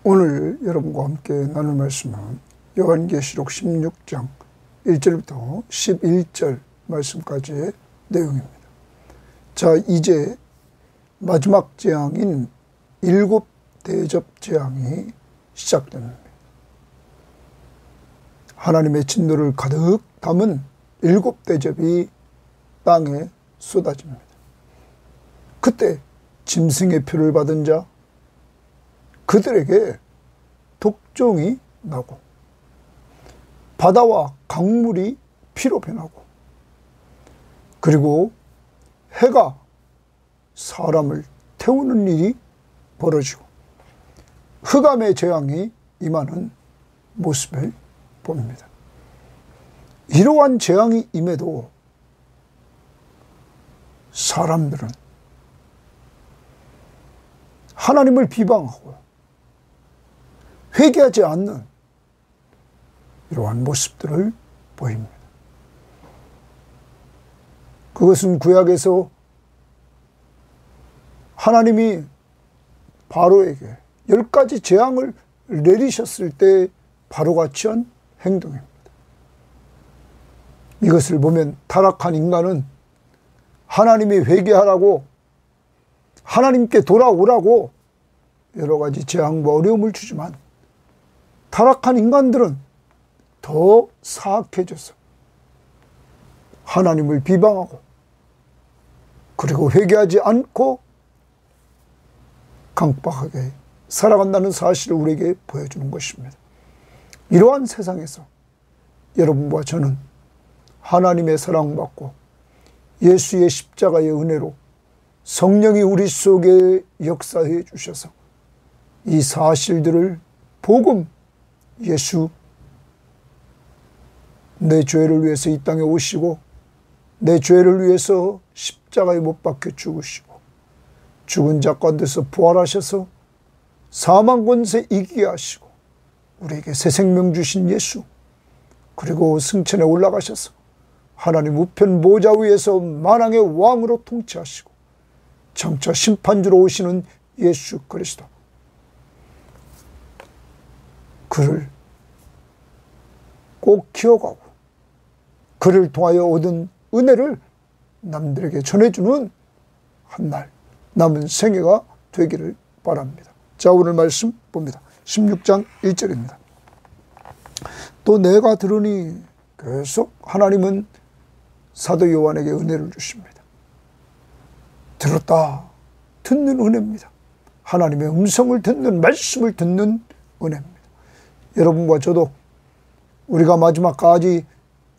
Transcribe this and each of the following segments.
오늘 여러분과 함께 나눌 말씀은 요한계시록 16장 1절부터 11절 말씀까지의 내용입니다. 자, 이제 마지막 재앙인 7대접 재앙이 시작됩니다. 하나님의 진노를 가득 담은 7대접이 땅에 쏟아집니다. 그때 짐승의 표를 받은 자, 그들에게 독종이 나고 바다와 강물이 피로 변하고, 그리고 해가 사람을 태우는 일이 벌어지고 흑암의 재앙이 임하는 모습을 봅니다. 이러한 재앙이 임해도 사람들은 하나님을 비방하고 회개하지 않는 이러한 모습들을 보입니다. 그것은 구약에서 하나님이 바로에게 10가지 재앙을 내리셨을 때 바로가 취한 행동입니다. 이것을 보면 타락한 인간은 하나님이 회개하라고, 하나님께 돌아오라고 여러 가지 재앙과 어려움을 주지만, 타락한 인간들은 더 사악해져서 하나님을 비방하고 그리고 회개하지 않고 강박하게 살아간다는 사실을 우리에게 보여주는 것입니다. 이러한 세상에서 여러분과 저는 하나님의 사랑받고 예수의 십자가의 은혜로 성령이 우리 속에 역사해 주셔서 이 사실들을 복음, 예수, 내 죄를 위해서 이 땅에 오시고 내 죄를 위해서 십자가에 못 박혀 죽으시고 죽은 자 가운데서 부활하셔서 사망 권세 이기게 하시고 우리에게 새 생명 주신 예수, 그리고 승천에 올라가셔서 하나님 우편 보좌 위에서 만왕의 왕으로 통치하시고 장차 심판주로 오시는 예수 그리스도, 그를 꼭 기억하고 그를 통하여 얻은 은혜를 남들에게 전해주는 한날 남은 생애가 되기를 바랍니다. 자, 오늘 말씀 봅니다. 16장 1절입니다. 또 내가 들으니, 계속 하나님은 사도 요한에게 은혜를 주십니다. 들었다, 듣는 은혜입니다. 하나님의 음성을 듣는, 말씀을 듣는 은혜입니다. 여러분과 저도 우리가 마지막까지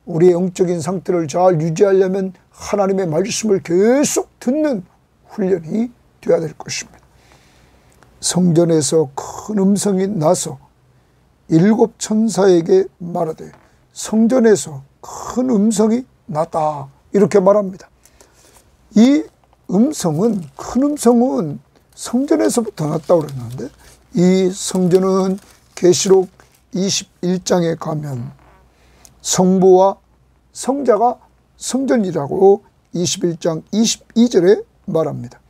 우리의 영적인 상태를 잘 유지하려면 하나님의 말씀을 계속 듣는 훈련이 되어야 될 것입니다. 성전에서 큰 음성이 나서 7 천사에게 말하되, 성전에서 큰 음성이 났다, 이렇게 말합니다. 이 음성은, 큰 음성은 성전에서부터 났다고 그랬는데, 이 성전은 계시록 21장에 가면 성부와 성자가 성전이라고 21장 22절에 말합니다.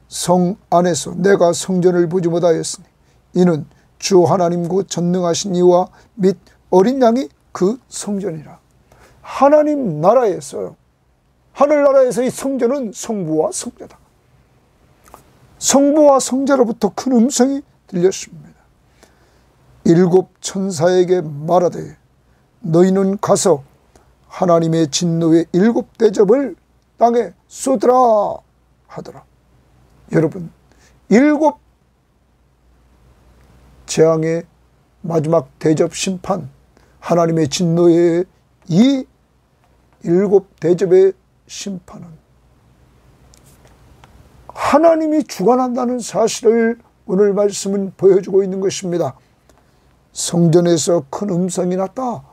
성 안에서 내가 성전을 보지 못하였으니 이는 주 하나님 곧 전능하신 이와 및 어린 양이 그 성전이라. 하나님 나라에서, 하늘나라에서 이 성전은 성부와 성자다. 성부와 성자로부터 큰 음성이 들렸습니다. 7 천사에게 말하되 너희는 가서 하나님의 진노의 7대접을 땅에 쏟으라 하더라. 여러분, 7 재앙의 마지막 대접 심판, 하나님의 진노의 이 7대접의 심판은 하나님이 주관한다는 사실을 오늘 말씀은 보여주고 있는 것입니다. 성전에서 큰 음성이 났다.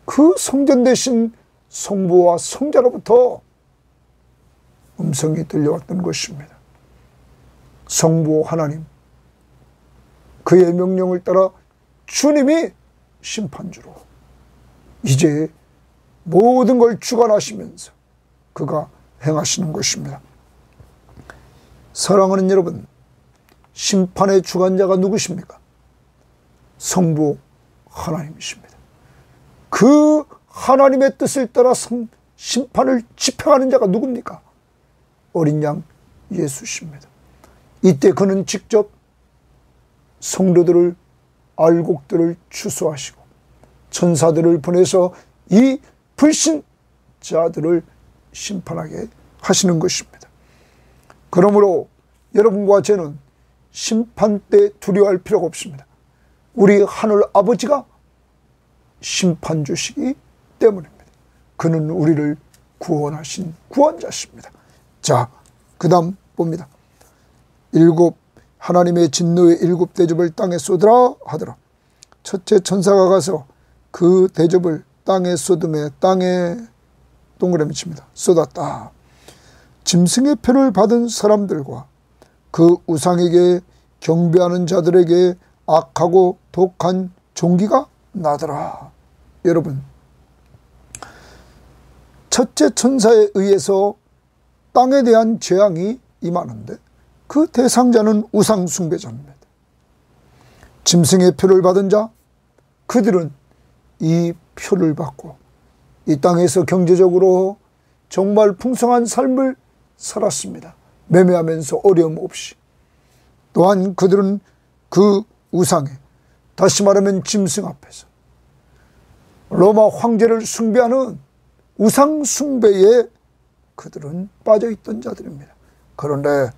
그 성전 대신 성부와 성자로부터 음성이 들려왔던 것입니다. 성부 하나님, 그의 명령을 따라 주님이 심판주로 이제 모든 걸 주관하시면서 그가 행하시는 것입니다. 사랑하는 여러분, 심판의 주관자가 누구십니까? 성부 하나님이십니다. 그 하나님의 뜻을 따라 심판을 집행하는 자가 누굽니까? 어린 양 예수십니다. 이때 그는 직접 성도들을, 알곡들을 추수하시고 천사들을 보내서 이 불신자들을 심판하게 하시는 것입니다. 그러므로 여러분과 저는 심판 때 두려워할 필요가 없습니다. 우리 하늘 아버지가 심판주시기 때문입니다. 그는 우리를 구원하신 구원자십니다. 자, 그 다음 봅니다. 하나님의 진노의 7 대접을 땅에 쏟으라 하더라. 첫째 천사가 가서 그 대접을 땅에 쏟음에, 땅에 동그라미 칩니다. 쏟았다. 짐승의 표를 받은 사람들과 그 우상에게 경배하는 자들에게 악하고 독한 종기가 나더라. 여러분, 첫째 천사에 의해서 땅에 대한 재앙이 임하는데 그 대상자는 우상 숭배자입니다. 짐승의 표를 받은 자, 그들은 이 표를 받고 이 땅에서 경제적으로 정말 풍성한 삶을 살았습니다. 매매하면서 어려움 없이. 또한 그들은 그 우상에, 다시 말하면 짐승 앞에서 로마 황제를 숭배하는 우상 숭배에 그들은 빠져있던 자들입니다. 그런데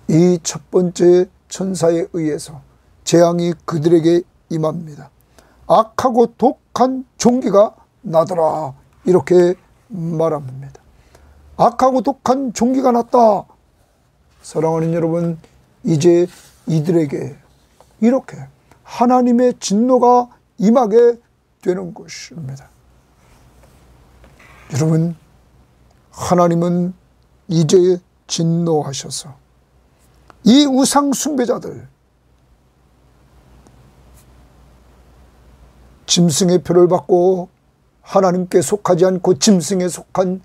이 첫 번째 천사에 의해서 재앙이 그들에게 임합니다. 악하고 독한 종기가 나더라. 이렇게 말합니다. 악하고 독한 종기가 났다. 사랑하는 여러분, 이제 이들에게 이렇게 하나님의 진노가 임하게 되는 것입니다. 여러분, 하나님은 이제 진노하셔서 이 우상 숭배자들, 짐승의 표를 받고 하나님께 속하지 않고 짐승에 속한,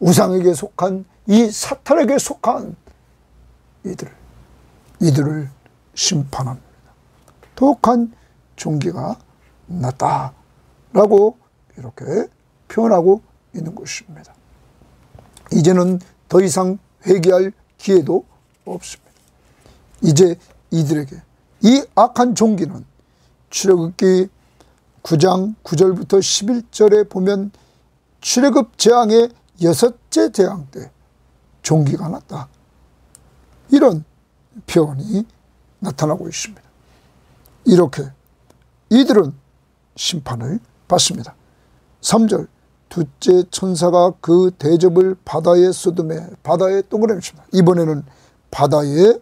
우상에게 속한, 이 사탄에게 속한 이들을 심판합니다. 독한 종기가 났다라고 이렇게 표현하고 있는 것입니다. 이제는 더 이상 회개할 기회도 없습니다. 이제 이들에게 이 악한 종기는 출애굽기 9장 9절부터 11절에 보면 출애굽 재앙의 6째 재앙 때 종기가 났다. 이런 표현이 나타나고 있습니다. 이렇게 이들은 심판을 받습니다. 3절, 둘째 천사가 그 대접을 바다에 쏟음에, 바다에 동그라미 칩니다. 이번에는 바다에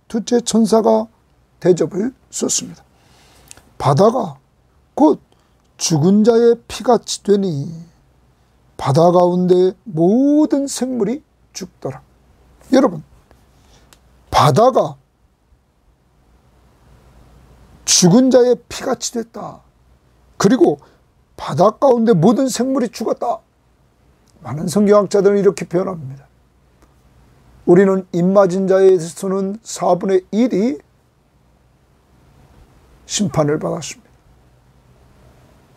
둘째 천사가 대접을 쏟습니다. 바다가 곧 죽은 자의 피같이 되니 바다 가운데 모든 생물이 죽더라. 여러분, 바다가 죽은 자의 피같이 됐다. 그리고 바다 가운데 모든 생물이 죽었다. 많은 성경학자들은 이렇게 표현합니다. 우리는 입맞은 자에 대해서는 4분의 1이 심판을 받았습니다.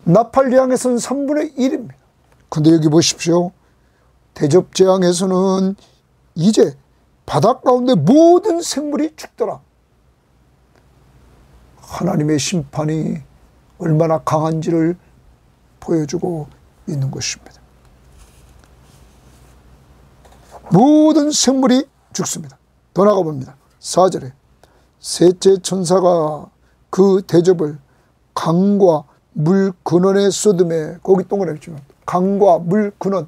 나팔재앙에서는 3분의 1입니다. 그런데 여기 보십시오. 대접재앙에서는 이제 바다 가운데 모든 생물이 죽더라. 하나님의 심판이 얼마나 강한지를 보여주고 있는 것입니다. 모든 생물이 죽습니다. 더 나가 봅니다. 4절에 셋째 천사가 그 대접을 강과 물 근원에 쏟음에, 거기 동그라미 치면 강과 물 근원,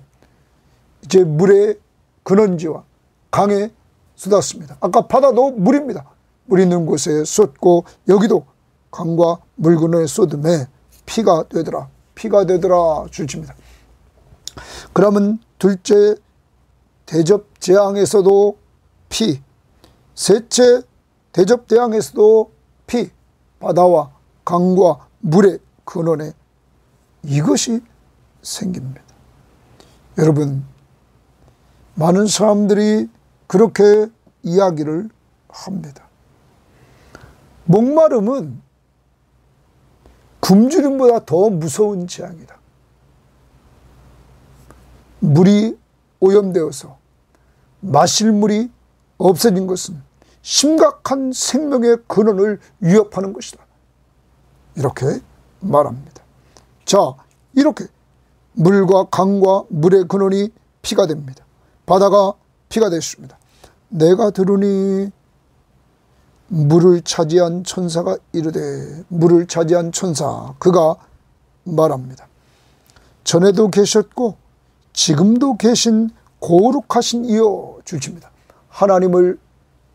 이제 물의 근원지와 강에 쏟았습니다. 아까 바다도 물입니다. 물 있는 곳에 쏟고 여기도 강과 물 근원에 쏟음에 피가 되더라. 피가 되더라 줄칩니다. 그러면 둘째 대접 재앙에서도 피, 셋째 대접 재앙에서도 피, 바다와 강과 물의 근원에 이것이 생깁니다. 여러분, 많은 사람들이 그렇게 이야기를 합니다. 목마름은 굶주림보다 더 무서운 재앙이다. 물이 오염되어서 마실 물이 없어진 것은 심각한 생명의 근원을 위협하는 것이다. 이렇게 말합니다. 자, 이렇게 물과 강과 물의 근원이 피가 됩니다. 바다가 피가 됐습니다. 내가 들으니 물을 차지한 천사가 이르되, 물을 차지한 천사, 그가 말합니다. 전에도 계셨고 지금도 계신 거룩하신 이여, 줄칩니다. 하나님을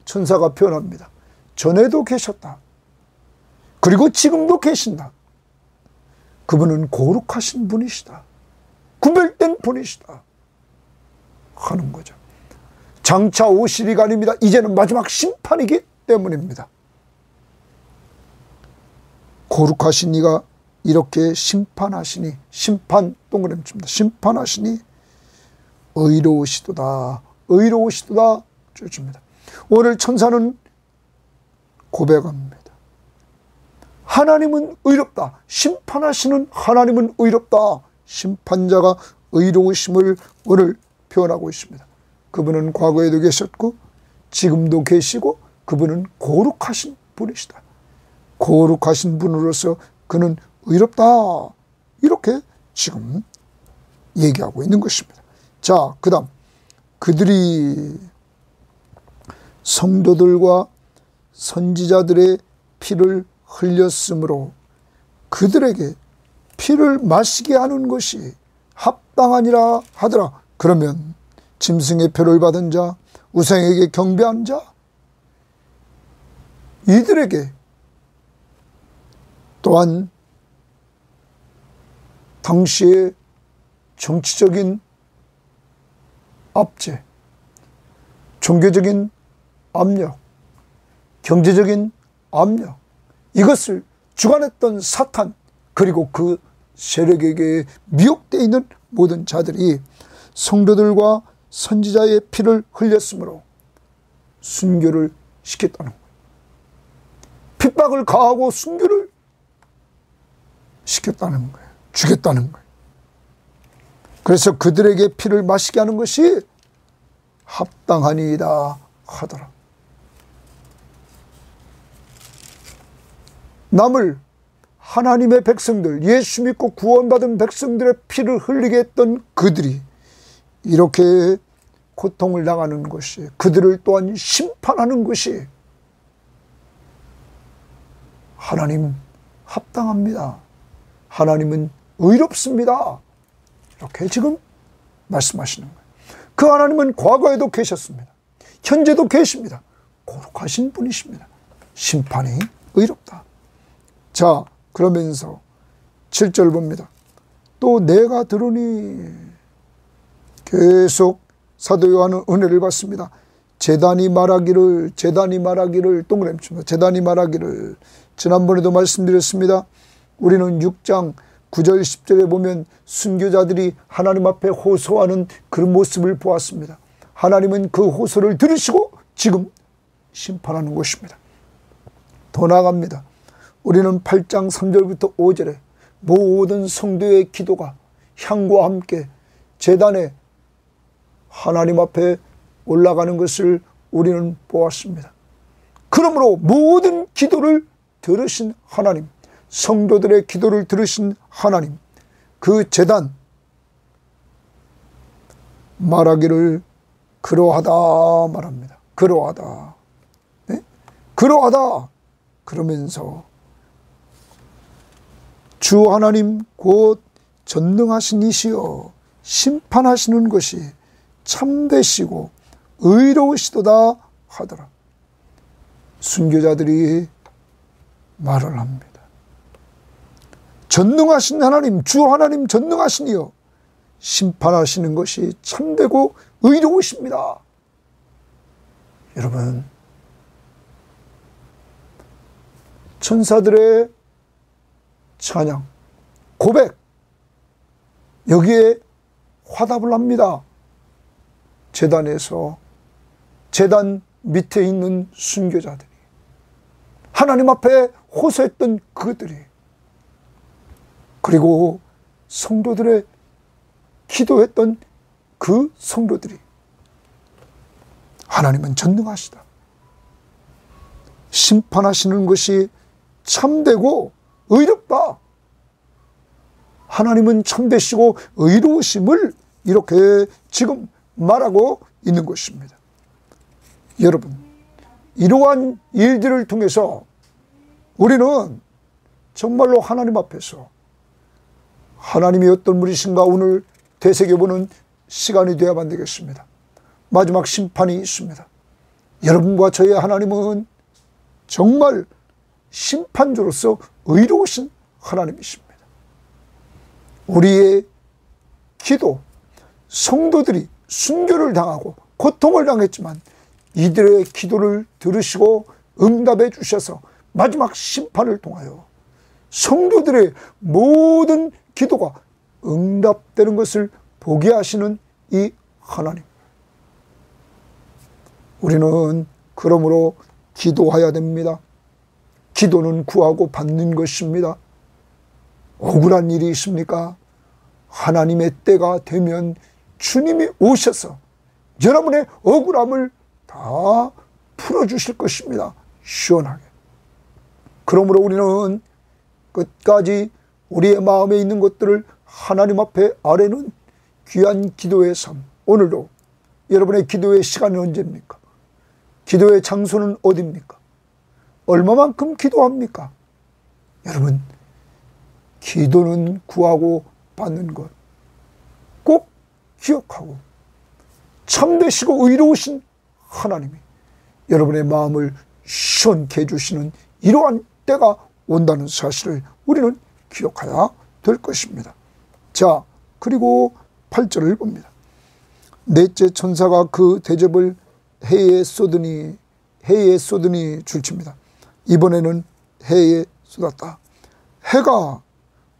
천사가 표현합니다. 전에도 계셨다. 그리고 지금도 계신다. 그분은 거룩하신 분이시다. 구별된 분이시다. 하는 거죠. 장차 오실 이가 아닙니다. 이제는 마지막 심판이기 때문입니다. 거룩하신 이가 이렇게 심판하시니, 심판 동그라미 칩니다. 심판하시니 의로우시도다. 의로우시도다. 줍니다. 오늘 천사는 고백합니다. 하나님은 의롭다. 심판하시는 하나님은 의롭다. 심판자가 의로우심을 오늘 표현하고 있습니다. 그분은 과거에도 계셨고 지금도 계시고 그분은 거룩하신 분이시다. 거룩하신 분으로서 그는 의롭다. 이렇게 지금 얘기하고 있는 것입니다. 자, 그 다음 그들이 성도들과 선지자들의 피를 흘렸으므로 그들에게 피를 마시게 하는 것이 합당하니라 하더라. 그러면 짐승의 표를 받은 자, 우상에게 경배한 자, 이들에게 또한 당시의 정치적인 압제, 종교적인 압력, 경제적인 압력, 이것을 주관했던 사탄, 그리고 그 세력에게 미혹되어 있는 모든 자들이 성도들과 선지자의 피를 흘렸으므로 순교를 시켰다는 거예요. 핍박을 가하고 순교를 시켰다는 거예요. 죽였다는 거예요. 그래서 그들에게 피를 마시게 하는 것이 합당하니이다 하더라. 남을 하나님의 백성들, 예수 믿고 구원받은 백성들의 피를 흘리게 했던 그들이 이렇게 고통을 당하는 것이, 그들을 또한 심판하는 것이 하나님 합당합니다. 하나님은 의롭습니다. 이렇게 지금 말씀하시는 거예요. 그 하나님은 과거에도 계셨습니다. 현재도 계십니다. 거룩하신 분이십니다. 심판이 의롭다. 자, 그러면서 7절 봅니다. 또 내가 들으니, 계속 사도 요한은 은혜를 받습니다. 제단이 말하기를 동그라미 칩니다. 제단이 말하기를, 지난번에도 말씀드렸습니다. 우리는 6장 9절 10절에 보면 순교자들이 하나님 앞에 호소하는 그런 모습을 보았습니다. 하나님은 그 호소를 들으시고 지금 심판하는 것입니다. 더 나아갑니다. 우리는 8장 3절부터 5절에 모든 성도의 기도가 향과 함께 제단에 하나님 앞에 올라가는 것을 우리는 보았습니다. 그러므로 모든 기도를 들으신 하나님, 성도들의 기도를 들으신 하나님, 그 제단 말하기를 그러하다 말합니다. 그러하다. 네? 그러하다. 그러면서 주 하나님 곧 전능하신 이시여 심판하시는 것이 참되시고 의로우시도다 하더라. 순교자들이 말을 합니다. 전능하신 하나님, 주 하나님 전능하신 이여 심판하시는 것이 참되고 의로우십니다. 여러분, 천사들의 찬양, 고백, 여기에 화답을 합니다. 제단에서 제단 밑에 있는 순교자들이, 하나님 앞에 호소했던 그들이, 그리고 성도들의 기도했던 그 성도들이, 하나님은 전능하시다, 심판하시는 것이 참되고 의롭다, 하나님은 참되시고 의로우심을 이렇게 지금 말하고 있는 것입니다. 여러분, 이러한 일들을 통해서 우리는 정말로 하나님 앞에서 하나님이 어떤 분이신가 오늘 되새겨보는 시간이 되어야만 되겠습니다. 마지막 심판이 있습니다. 여러분과 저의 하나님은 정말 심판주로서 의로우신 하나님이십니다. 우리의 기도, 성도들이 순교를 당하고 고통을 당했지만 이들의 기도를 들으시고 응답해 주셔서 마지막 심판을 통하여 성도들의 모든 기도가 응답되는 것을 보게 하시는 이 하나님, 우리는 그러므로 기도해야 됩니다. 기도는 구하고 받는 것입니다. 억울한 일이 있습니까? 하나님의 때가 되면 주님이 오셔서 여러분의 억울함을 다 풀어주실 것입니다. 시원하게. 그러므로 우리는 끝까지 우리의 마음에 있는 것들을 하나님 앞에 아뢰는 귀한 기도의 삶. 오늘도 여러분의 기도의 시간은 언제입니까? 기도의 장소는 어디입니까? 얼마만큼 기도합니까? 여러분, 기도는 구하고 받는 것 꼭 기억하고 참되시고 의로우신 하나님이 여러분의 마음을 시원케 해주시는 이러한 때가 온다는 사실을 우리는 기억해야 될 것입니다. 자, 그리고 8절을 봅니다. 넷째 천사가 그 대접을 해에 쏟으니 줄칩니다. 이번에는 해에 쏟았다. 해가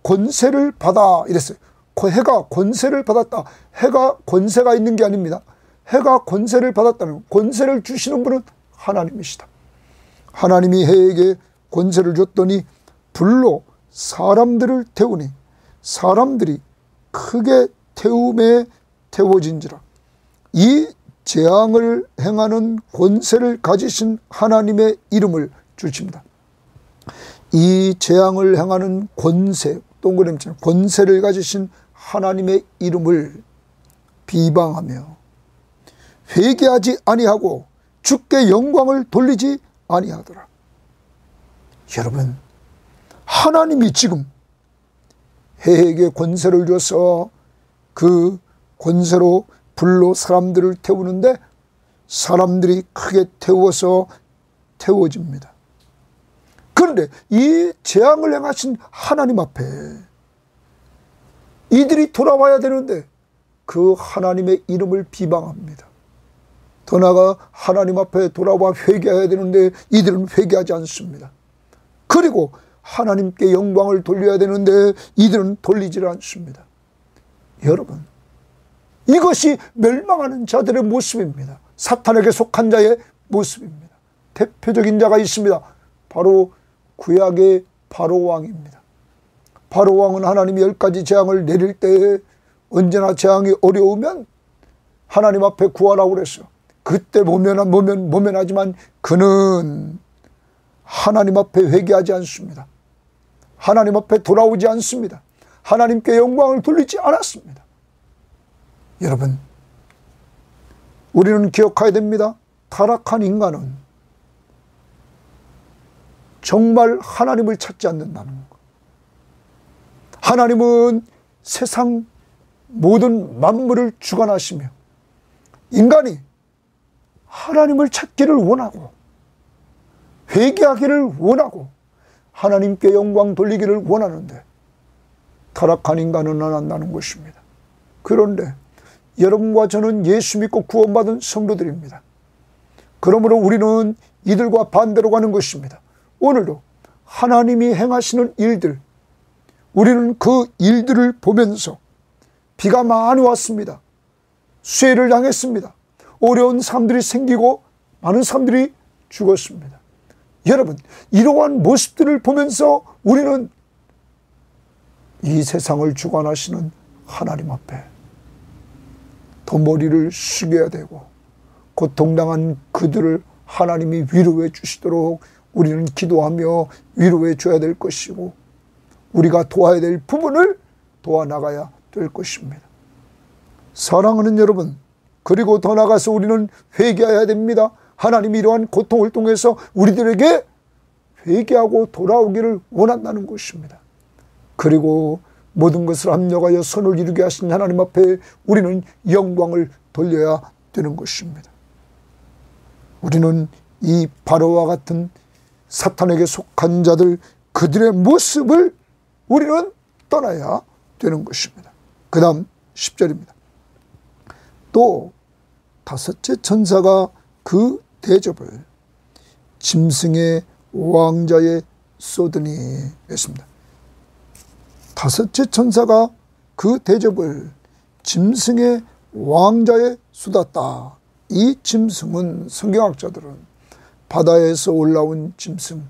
권세를 받아 이랬어요. 해가 권세를 받았다. 해가 권세가 있는 게 아닙니다. 해가 권세를 받았다는, 권세를 주시는 분은 하나님이시다. 하나님이 해에게 권세를 줬더니 불로 사람들을 태우니 사람들이 크게 태움에 태워진지라. 이 재앙을 행하는 권세를 가지신 하나님의 이름을 주십니다. 이 재앙을 행하는 권세, 동그라미처럼 권세를 가지신 하나님의 이름을 비방하며 회개하지 아니하고 주께 영광을 돌리지 아니하더라. 여러분, 하나님이 지금 해에게 권세를 줘서 그 권세로 불로 사람들을 태우는데 사람들이 크게 태워서 태워집니다. 그런데 이 재앙을 행하신 하나님 앞에 이들이 돌아와야 되는데 그 하나님의 이름을 비방합니다. 더 나아가 하나님 앞에 돌아와 회개해야 되는데 이들은 회개하지 않습니다. 그리고 하나님께 영광을 돌려야 되는데 이들은 돌리지 않습니다. 여러분, 이것이 멸망하는 자들의 모습입니다. 사탄에게 속한 자의 모습입니다. 대표적인 자가 있습니다. 바로 구약의 바로왕입니다. 바로왕은 하나님이 10가지 재앙을 내릴 때 언제나 재앙이 어려우면 하나님 앞에 구하라고 그랬어요. 그때 모면하지만 그는 하나님 앞에 회개하지 않습니다. 하나님 앞에 돌아오지 않습니다. 하나님께 영광을 돌리지 않았습니다. 여러분, 우리는 기억해야 됩니다. 타락한 인간은 정말 하나님을 찾지 않는다는 것. 하나님은 세상 모든 만물을 주관하시며 인간이 하나님을 찾기를 원하고 회개하기를 원하고 하나님께 영광 돌리기를 원하는데 타락한 인간은 안 한다는 것입니다. 그런데 여러분과 저는 예수 믿고 구원받은 성도들입니다. 그러므로 우리는 이들과 반대로 가는 것입니다. 오늘도 하나님이 행하시는 일들, 우리는 그 일들을 보면서 비가 많이 왔습니다. 수해를 당했습니다. 어려운 삶들이 생기고 많은 사람들이 죽었습니다. 여러분, 이러한 모습들을 보면서 우리는 이 세상을 주관하시는 하나님 앞에 더 머리를 숙여야 되고, 고통당한 그들을 하나님이 위로해 주시도록 우리는 기도하며 위로해 줘야 될 것이고, 우리가 도와야 될 부분을 도와나가야 될 것입니다. 사랑하는 여러분, 그리고 더 나아가서 우리는 회개해야 됩니다. 하나님이 이러한 고통을 통해서 우리들에게 회개하고 돌아오기를 원한다는 것입니다. 그리고 모든 것을 합력하여 선을 이루게 하신 하나님 앞에 우리는 영광을 돌려야 되는 것입니다. 우리는 이 바로와 같은 사탄에게 속한 자들, 그들의 모습을 우리는 떠나야 되는 것입니다. 그 다음 10절입니다. 또 다섯째 천사가 그 대접을 짐승의 왕자에 쏟으니 했습니다. 다섯째 천사가 그 대접을 짐승의 왕자에 쏟았다. 이 짐승은 성경학자들은 바다에서 올라온 짐승,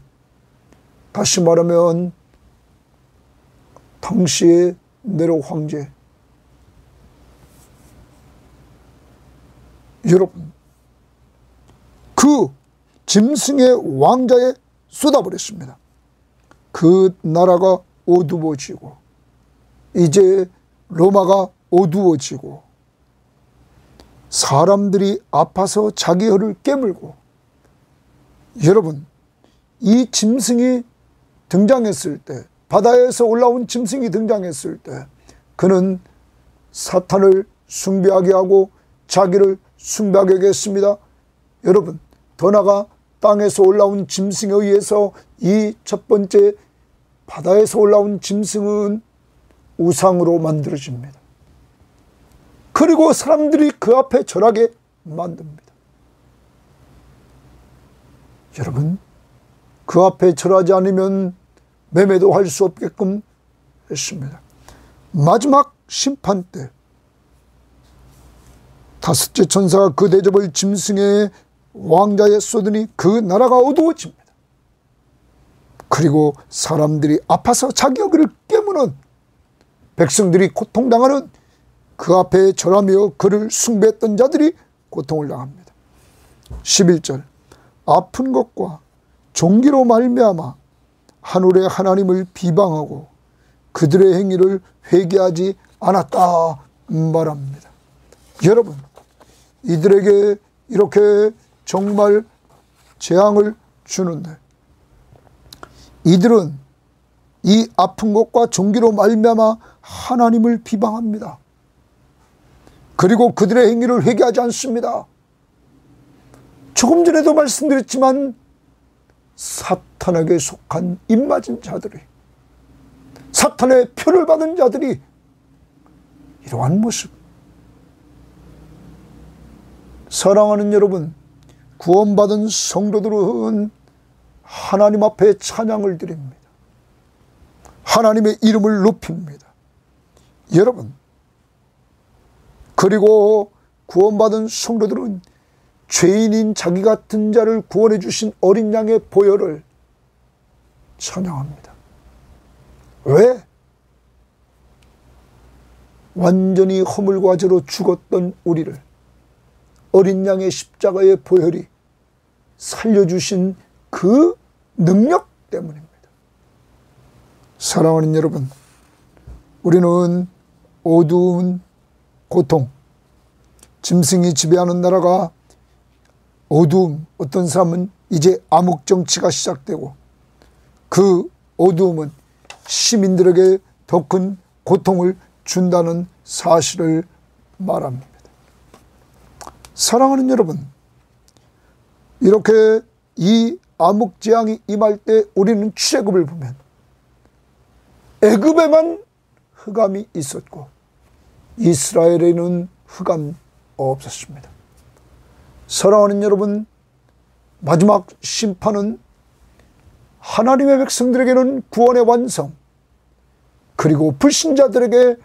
다시 말하면 당시의 네로 황제, 여러분, 그 짐승의 왕자에 쏟아버렸습니다. 그 나라가 어두워지고, 이제 로마가 어두워지고, 사람들이 아파서 자기 혀를 깨물고, 여러분, 이 짐승이 등장했을 때, 바다에서 올라온 짐승이 등장했을 때, 그는 사탄을 숭배하게 하고 자기를 숭배하게 했습니다. 여러분, 더 나아가 땅에서 올라온 짐승에 의해서 이 첫 번째 바다에서 올라온 짐승은 우상으로 만들어집니다. 그리고 사람들이 그 앞에 절하게 만듭니다. 여러분, 그 앞에 절하지 않으면 매매도 할 수 없게끔 했습니다. 마지막 심판 때 다섯째 천사가 그 대접을 짐승의 왕자에 쏟으니 그 나라가 어두워집니다. 그리고 사람들이 아파서 자기 얼굴을 깨무는, 백성들이 고통당하는, 그 앞에 절하며 그를 숭배했던 자들이 고통을 당합니다. 11절, 아픈 것과 종기로 말미암아 하늘의 하나님을 비방하고 그들의 행위를 회개하지 않았다 말합니다. 여러분, 이들에게 이렇게 정말 재앙을 주는데, 이들은 이 아픈 것과 종기로 말미암아 하나님을 비방합니다. 그리고 그들의 행위를 회개하지 않습니다. 조금 전에도 말씀드렸지만 사탄에게 속한 입맞은 자들이, 사탄의 표를 받은 자들이 이러한 모습. 사랑하는 여러분, 구원받은 성도들은 하나님 앞에 찬양을 드립니다. 하나님의 이름을 높입니다. 여러분, 그리고 구원받은 성도들은 죄인인 자기 같은 자를 구원해 주신 어린 양의 보혈을 찬양합니다. 왜? 완전히 허물과 죄로 죽었던 우리를 어린 양의 십자가의 보혈이 살려주신 그 능력 때문입니다. 사랑하는 여러분, 우리는 어두운 고통, 짐승이 지배하는 나라가 어두움, 어떤 사람은 이제 암흑정치가 시작되고 그 어두움은 시민들에게 더 큰 고통을 준다는 사실을 말합니다. 사랑하는 여러분, 이렇게 이 암흑재앙이 임할 때 우리는 출애굽을 보면 애굽에만 흑암이 있었고 이스라엘에는 흑암 없었습니다. 사랑하는 여러분, 마지막 심판은 하나님의 백성들에게는 구원의 완성, 그리고 불신자들에게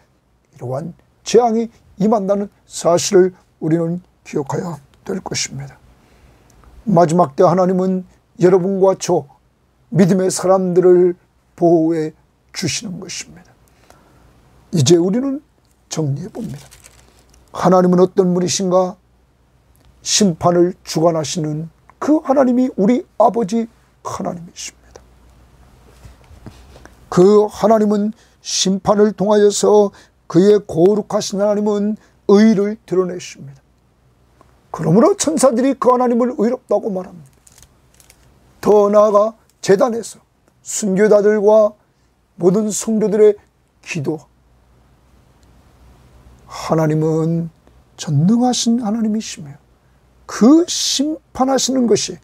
이러한 재앙이 임한다는 사실을 우리는 기억해야 될 것입니다. 마지막 때 하나님은 여러분과 저 믿음의 사람들을 보호해 주시는 것입니다. 이제 우리는 정리해 봅니다. 하나님은 어떤 분이신가? 심판을 주관하시는 그 하나님이 우리 아버지 하나님이십니다. 그 하나님은 심판을 통하여서 그의 거룩하신 하나님은 의를 드러내십니다. 그러므로 천사들이 그 하나님을 의롭다고 말합니다. 더 나아가 제단에서 순교자들과 모든 성도들의 기도, 하나님은 전능하신 하나님이시며 그 심판하시는 것이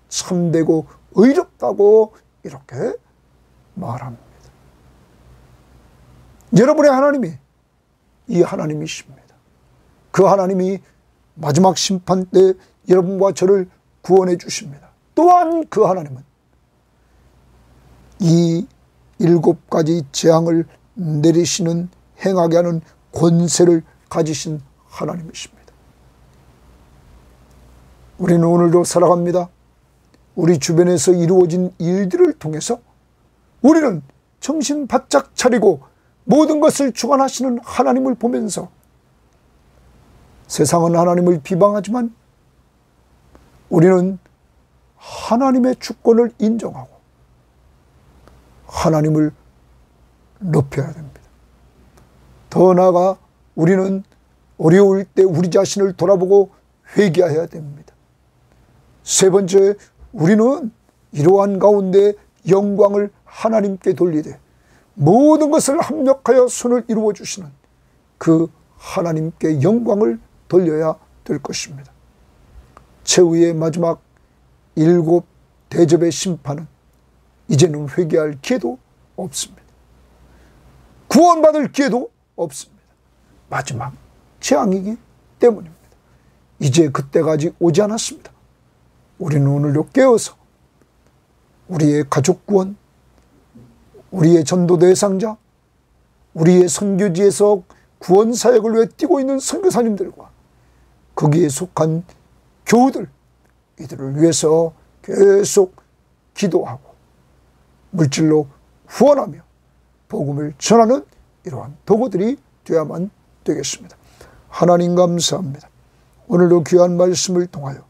참되고 의롭다고 이렇게 말합니다. 여러분의 하나님이 이 하나님이십니다. 그 하나님이 마지막 심판 때 여러분과 저를 구원해 주십니다. 또한 그 하나님은 이 7가지 재앙을 내리시는, 행하게 하는 권세를 가지신 하나님이십니다. 우리는 오늘도 살아갑니다. 우리 주변에서 이루어진 일들을 통해서 우리는 정신 바짝 차리고 모든 것을 주관하시는 하나님을 보면서 세상은 하나님을 비방하지만 우리는 하나님의 주권을 인정하고 하나님을 높여야 됩니다. 더 나아가 우리는 어려울 때 우리 자신을 돌아보고 회개해야 됩니다. 세 번째, 우리는 이러한 가운데 영광을 하나님께 돌리되 모든 것을 합력하여 손을 이루어 주시는 그 하나님께 영광을 돌려야 될 것입니다. 최후의 마지막 7 대접의 심판은 이제는 회개할 기회도 없습니다. 구원받을 기회도 없습니다. 마지막 재앙이기 때문입니다. 이제 그때가 아직 오지 않았습니다. 우리는 오늘도 깨어서 우리의 가족 구원, 우리의 전도 대상자, 우리의 선교지에서 구원 사역을 위해 뛰고 있는 선교사님들과 거기에 속한 교우들, 이들을 위해서 계속 기도하고 물질로 후원하며 복음을 전하는 이러한 도구들이 되어야만 되겠습니다. 하나님 감사합니다. 오늘도 귀한 말씀을 통하여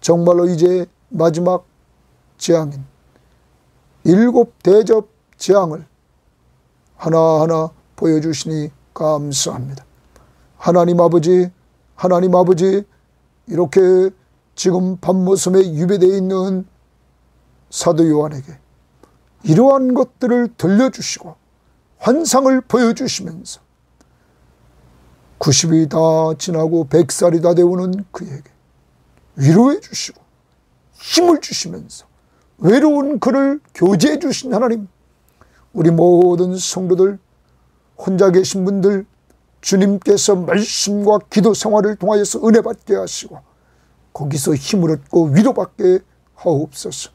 정말로 이제 마지막 재앙인 7 대접 재앙을 하나하나 보여주시니 감사합니다. 하나님 아버지, 이렇게 지금 밤모섬에 유배되어 있는 사도 요한에게 이러한 것들을 들려주시고 환상을 보여주시면서 90이 다 지나고 100살이 다 되오는 그에게 위로해 주시고 힘을 주시면서 외로운 그를 교제해 주신 하나님, 우리 모든 성도들, 혼자 계신 분들 주님께서 말씀과 기도 생활을 통하여서 은혜 받게 하시고 거기서 힘을 얻고 위로받게 하옵소서.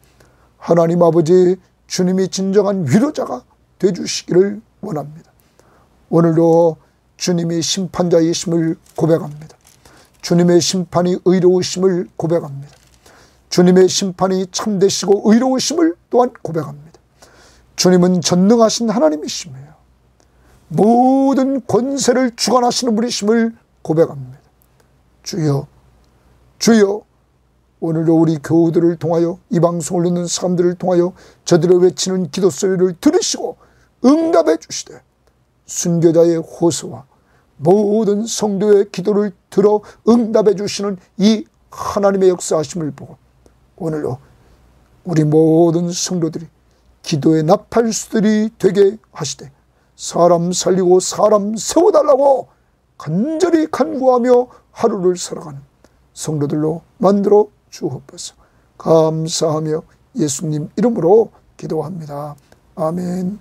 하나님 아버지, 주님이 진정한 위로자가 되주시기를 원합니다. 오늘도 주님이 심판자이심을 고백합니다. 주님의 심판이 의로우심을 고백합니다. 주님의 심판이 참되시고 의로우심을 또한 고백합니다. 주님은 전능하신 하나님이시며 모든 권세를 주관하시는 분이심을 고백합니다. 주여, 주여, 오늘도 우리 교우들을 통하여 이 방송을 듣는 사람들을 통하여 저들의 외치는 기도 소리를 들으시고 응답해 주시되 순교자의 호소와 모든 성도의 기도를 들어 응답해 주시는 이 하나님의 역사하심을 보고 오늘도 우리 모든 성도들이 기도의 나팔수들이 되게 하시되 사람 살리고 사람 세워달라고 간절히 간구하며 하루를 살아가는 성도들로 만들어 주옵소서. 감사하며 예수님 이름으로 기도합니다. 아멘.